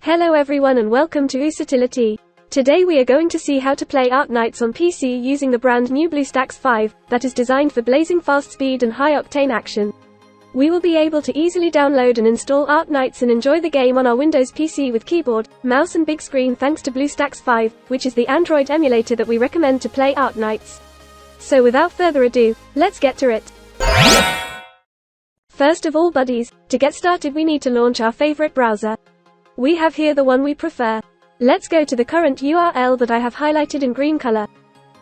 Hello everyone and welcome to Usitility. Today we are going to see how to play Arknights on PC using the brand new BlueStacks 5, that is designed for blazing fast speed and high-octane action. We will be able to easily download and install Arknights and enjoy the game on our Windows PC with keyboard, mouse and big screen thanks to BlueStacks 5, which is the Android emulator that we recommend to play Arknights. So without further ado, let's get to it. First of all buddies, to get started we need to launch our favorite browser. We have here the one we prefer. Let's go to the current URL that I have highlighted in green color.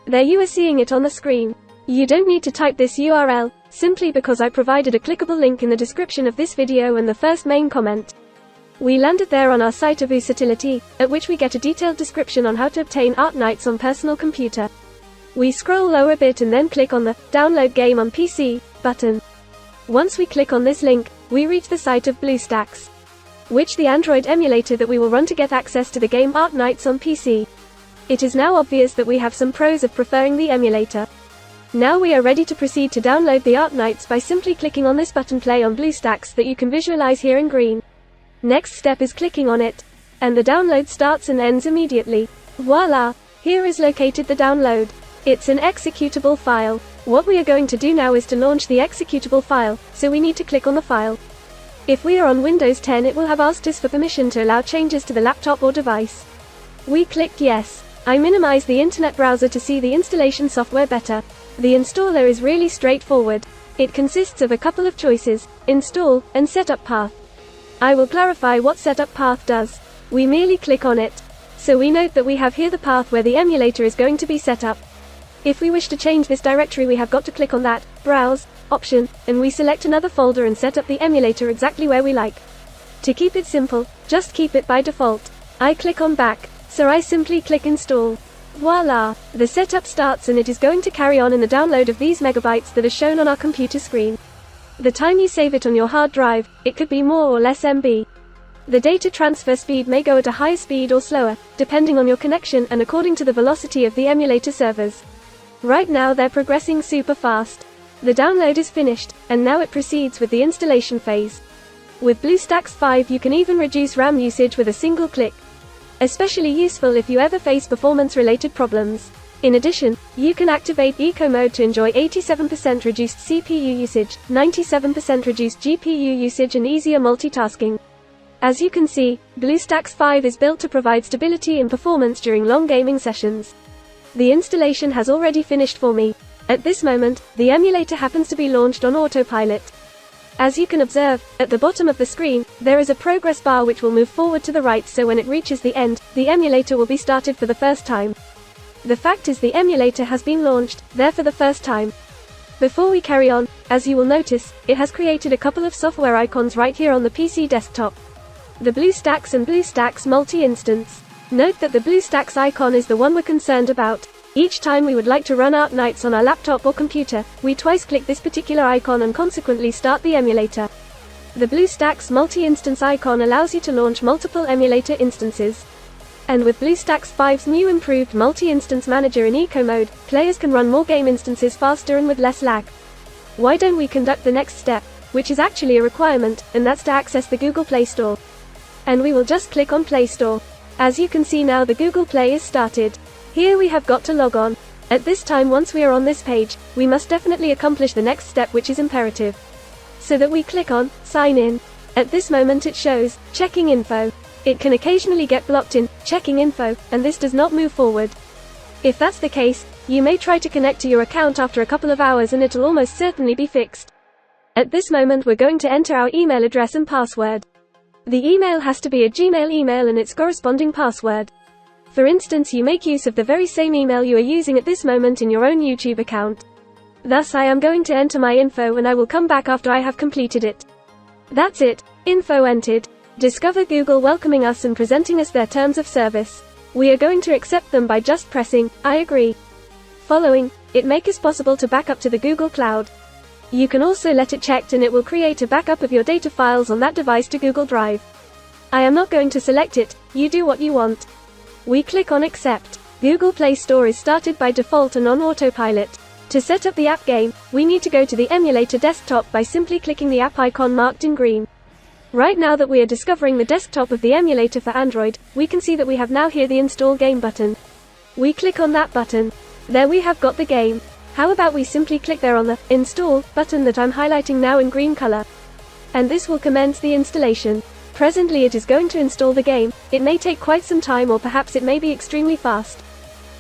There you are seeing it on the screen. You don't need to type this URL, simply because I provided a clickable link in the description of this video and the first main comment. We landed there on our site of Usitility, at which we get a detailed description on how to obtain Arknights on personal computer. We scroll lower a bit and then click on the Download Game on PC button. Once we click on this link, we reach the site of BlueStacks, which the Android emulator that we will run to get access to the game Arknights on PC. It is now obvious that we have some pros of preferring the emulator. Now we are ready to proceed to download the Arknights by simply clicking on this button Play on BlueStacks that you can visualize here in green. Next step is clicking on it, and the download starts and ends immediately. Voila! Here is located the download. It's an executable file. What we are going to do now is to launch the executable file, so we need to click on the file. If we are on Windows 10 it will have asked us for permission to allow changes to the laptop or device. We clicked yes. I minimize the internet browser to see the installation software better. The installer is really straightforward. It consists of a couple of choices, install, and setup path. I will clarify what setup path does. We merely click on it. So we note that we have here the path where the emulator is going to be set up. If we wish to change this directory we have got to click on that browse option, and we select another folder and set up the emulator exactly where we like. To keep it simple, just keep it by default. I click on back, so I simply click install. Voila! The setup starts and it is going to carry on in the download of these megabytes that are shown on our computer screen. The time you save it on your hard drive, it could be more or less MB. The data transfer speed may go at a higher speed or slower, depending on your connection and according to the velocity of the emulator servers. Right now they're progressing super fast. The download is finished, and now it proceeds with the installation phase. With BlueStacks 5 you can even reduce RAM usage with a single click. Especially useful if you ever face performance-related problems. In addition, you can activate Eco Mode to enjoy 87% reduced CPU usage, 97% reduced GPU usage and easier multitasking. As you can see, BlueStacks 5 is built to provide stability and performance during long gaming sessions. The installation has already finished for me. At this moment, the emulator happens to be launched on autopilot. As you can observe, at the bottom of the screen, there is a progress bar which will move forward to the right so when it reaches the end, the emulator will be started for the first time. The fact is the emulator has been launched, there for the first time. Before we carry on, as you will notice, it has created a couple of software icons right here on the PC desktop. The BlueStacks and BlueStacks multi-instance. Note that the BlueStacks icon is the one we're concerned about. Each time we would like to run Arknights on our laptop or computer, we twice click this particular icon and consequently start the emulator. The BlueStacks multi-instance icon allows you to launch multiple emulator instances. And with BlueStacks 5's new improved multi-instance manager in Eco Mode, players can run more game instances faster and with less lag. Why don't we conduct the next step, which is actually a requirement, and that's to access the Google Play Store. And we will just click on Play Store. As you can see now the Google Play is started. Here we have got to log on. At this time once we are on this page, we must definitely accomplish the next step which is imperative. So that we click on Sign In. At this moment it shows Checking Info. It can occasionally get blocked in Checking Info, and this does not move forward. If that's the case, you may try to connect to your account after a couple of hours and it'll almost certainly be fixed. At this moment we're going to enter our email address and password. The email has to be a Gmail email and its corresponding password. For instance, you make use of the very same email you are using at this moment in your own YouTube account. Thus I am going to enter my info and I will come back after I have completed it. That's it, info entered. Discover Google welcoming us and presenting us their terms of service. We are going to accept them by just pressing, I agree. Following, it makes it possible to back up to the Google Cloud. You can also let it checked and it will create a backup of your data files on that device to Google Drive. I am not going to select it, you do what you want. We click on Accept. Google Play Store is started by default and on autopilot. To set up the app game, we need to go to the emulator desktop by simply clicking the app icon marked in green. Right now that we are discovering the desktop of the emulator for Android, we can see that we have now here the Install Game button. We click on that button. There we have got the game. How about we simply click there on the Install button that I'm highlighting now in green color. And this will commence the installation. Presently it is going to install the game. It may take quite some time, or perhaps it may be extremely fast.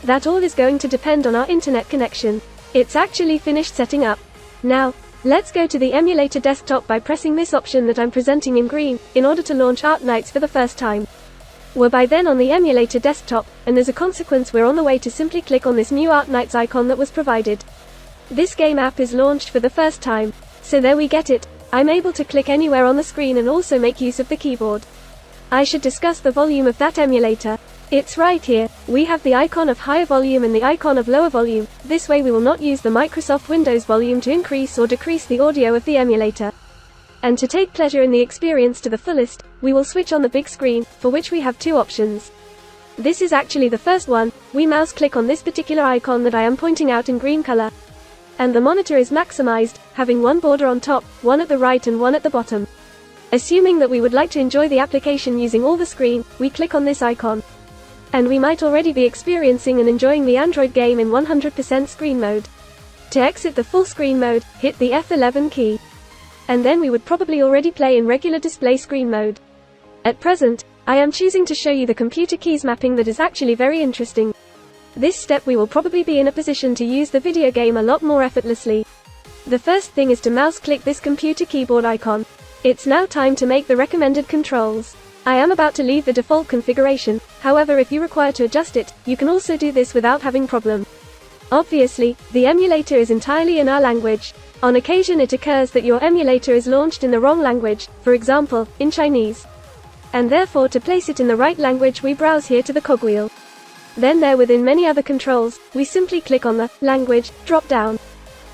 That all is going to depend on our internet connection. It's actually finished setting up. Now, let's go to the emulator desktop by pressing this option that I'm presenting in green, in order to launch Arknights for the first time. We're by then on the emulator desktop, and as a consequence we're on the way to simply click on this new Arknights icon that was provided. This game app is launched for the first time. So there we get it. I'm able to click anywhere on the screen and also make use of the keyboard. I should discuss the volume of that emulator. It's right here. We have the icon of higher volume and the icon of lower volume. This way we will not use the Microsoft Windows volume to increase or decrease the audio of the emulator. And to take pleasure in the experience to the fullest, we will switch on the big screen, for which we have two options. This is actually the first one. We mouse click on this particular icon that I am pointing out in green color. And the monitor is maximized, having one border on top, one at the right and one at the bottom. Assuming that we would like to enjoy the application using all the screen, we click on this icon. And we might already be experiencing and enjoying the Android game in 100% screen mode. To exit the full screen mode, hit the F11 key. And then we would probably already play in regular display screen mode. At present, I am choosing to show you the computer keys mapping that is actually very interesting. This step we will probably be in a position to use the video game a lot more effortlessly. The first thing is to mouse click this computer keyboard icon. It's now time to make the recommended controls. I am about to leave the default configuration, however if you require to adjust it, you can also do this without having problem. Obviously, the emulator is entirely in our language. On occasion it occurs that your emulator is launched in the wrong language, for example, in Chinese. And therefore to place it in the right language we browse here to the cogwheel. Then there within many other controls, we simply click on the language drop down.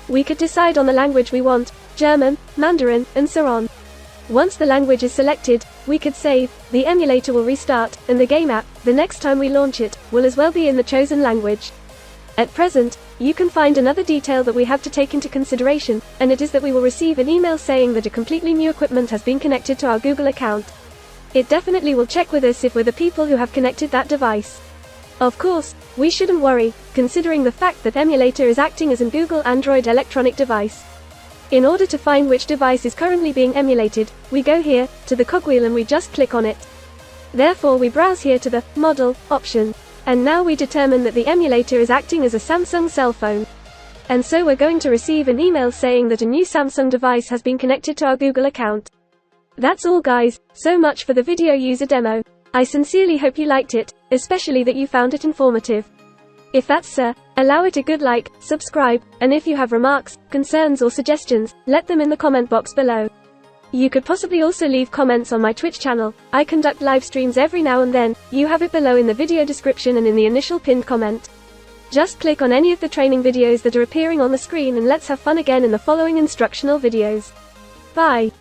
We could decide on the language we want, German, Mandarin, and so on. Once the language is selected, we could save, the emulator will restart, and the game app, the next time we launch it, will as well be in the chosen language. At present, you can find another detail that we have to take into consideration, and it is that we will receive an email saying that a completely new equipment has been connected to our Google account. It definitely will check with us if we're the people who have connected that device. Of course, we shouldn't worry, considering the fact that emulator is acting as a Google Android electronic device. In order to find which device is currently being emulated, we go here, to the cogwheel and we just click on it. Therefore we browse here to the Model option. And now we determine that the emulator is acting as a Samsung cell phone. And so we're going to receive an email saying that a new Samsung device has been connected to our Google account. That's all guys, so much for the video user demo. I sincerely hope you liked it, especially that you found it informative. If that's so, allow it a good like, subscribe, and if you have remarks, concerns or suggestions, let them in the comment box below. You could possibly also leave comments on my Twitch channel. I conduct live streams every now and then. You have it below in the video description and in the initial pinned comment. Just click on any of the training videos that are appearing on the screen and let's have fun again in the following instructional videos. Bye.